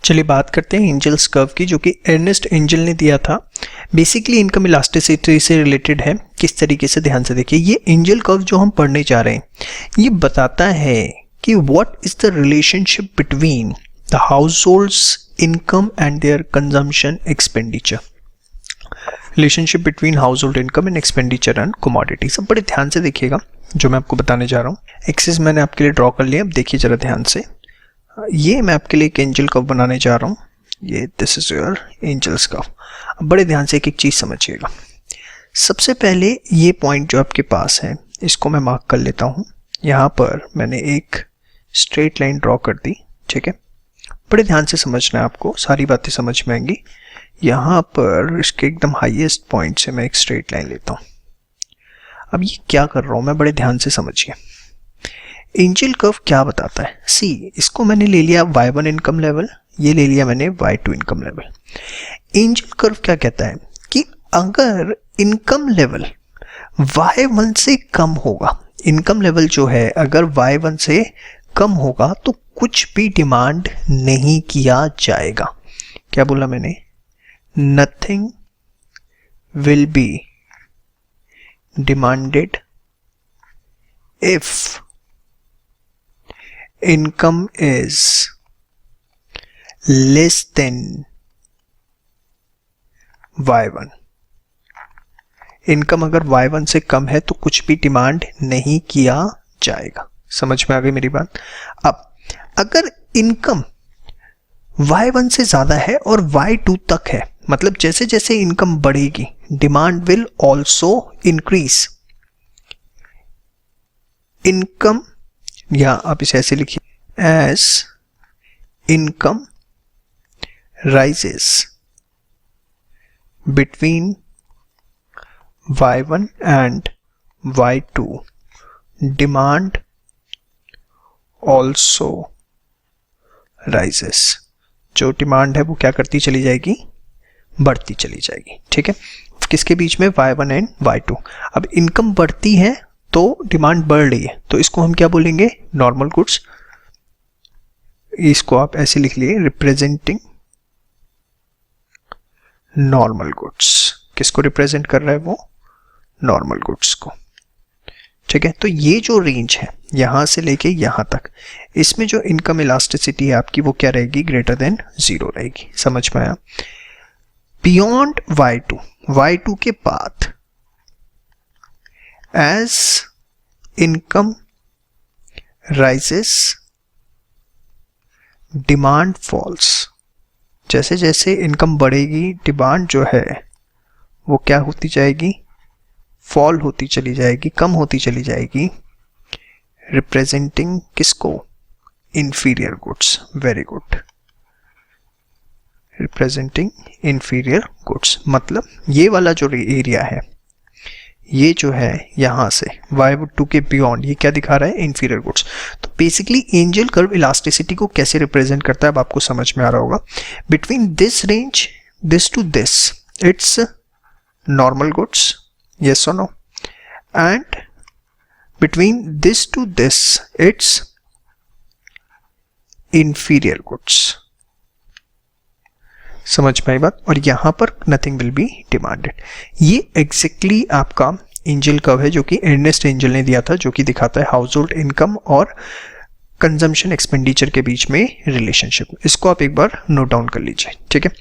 चलिए बात करते हैं एंजल्स कर्व की, जो कि अर्नेस्ट एंजल ने दिया था। बेसिकली इनकम इलास्टिसिटी से रिलेटेड है। किस तरीके से, ध्यान से देखिए। ये एंजल कर्व जो हम पढ़ने जा रहे हैं ये बताता है कि what is the relationship between the households income and their consumption expenditure. Relationship between household income and expenditure and commodity. सब बड़े ध्यान से देखिएगा जो मैं आपको बताने जा रहा हूँ। एक्सिस मैंने आपके लिए ड्रॉ कर लिया, अब देखिए जरा ध्यान से। ये मैं आपके लिए एक एंजल कर्व बनाने जा रहा हूँ। ये this is your Engel's curve. अब बड़े ध्यान से एक एक चीज समझिएगा। सबसे पहले ये पॉइंट जो आपके पास है इसको मैं मार्क कर लेता हूँ। यहाँ पर मैंने एक स्ट्रेट लाइन ड्रॉ कर दी, ठीक है। बड़े ध्यान से समझना है आपको, सारी बातें समझ में आएंगी। यहाँ पर इसके एकदम हाईएस्ट पॉइंट से मैं एक स्ट्रेट लाइन लेता हूँ। अब ये क्या कर रहा हूँ मैं, बड़े ध्यान से समझिए। एंजल कर्व क्या बताता है, सी इसको मैंने ले लिया y1 इनकम लेवल, ये ले लिया मैंने y2 income level. Angel curve क्या कहता है कि अगर इनकम लेवल y1 से कम होगा, इनकम लेवल जो है अगर y1 से कम होगा तो कुछ भी डिमांड नहीं किया जाएगा। क्या बोला मैंने? Nothing will be demanded if income is less than y1। Income अगर y1 से कम है तो कुछ भी डिमांड नहीं किया जाएगा। समझ में आ गई मेरी बात? अब अगर इनकम y1 से ज्यादा है और y2 तक है, मतलब जैसे जैसे इनकम बढ़ेगी demand will also increase. Income, या आप इसे ऐसे लिखिए, as income rises between y1 and y2 demand also rises. जो डिमांड है वो क्या करती चली जाएगी? बढ़ती चली जाएगी, ठीक है। किसके बीच में? y1 and y2। अब इनकम बढ़ती है तो डिमांड बढ़ रही है, तो इसको हम क्या बोलेंगे? Normal goods. इसको आप ऐसे लिख लिए, रिप्रेजेंटिंग नॉर्मल गुड्स। किसको रिप्रेजेंट कर रहा है वो? नॉर्मल गुड्स को, ठीक है। तो ये जो रेंज है यहां से लेके यहां तक, इसमें जो इनकम इलास्टिसिटी है आपकी वो क्या रहेगी? ग्रेटर देन 0 रहेगी। समझ में आया? बियॉन्ड y2 के बाद as income rises demand falls। जैसे जैसे इनकम बढ़ेगी डिमांड जो है वो क्या होती जाएगी? फॉल होती चली जाएगी, कम होती चली जाएगी। रिप्रेजेंटिंग किसको? Inferior goods. Very good, representing inferior goods. मतलब ये वाला जो एरिया है, ये जो है यहां से y2 के बियॉन्ड, ये क्या दिखा रहा है? Inferior goods. तो बेसिकली एंजल कर्व इलास्टिसिटी को कैसे रिप्रेजेंट करता है अब आपको समझ में आ रहा होगा। Between this range, this to this, it's normal goods, yes और no, and between this to this it's inferior goods. समझ में आई बात? और यहां पर नथिंग विल बी डिमांडेड। ये एग्जैक्टली आपका एंजल कर्व है जो कि अर्नेस्ट एंजल ने दिया था, जो कि दिखाता है हाउस होल्ड इनकम और कंजम्पशन एक्सपेंडिचर के बीच में रिलेशनशिप। इसको आप एक बार नोट डाउन कर लीजिए, ठीक है।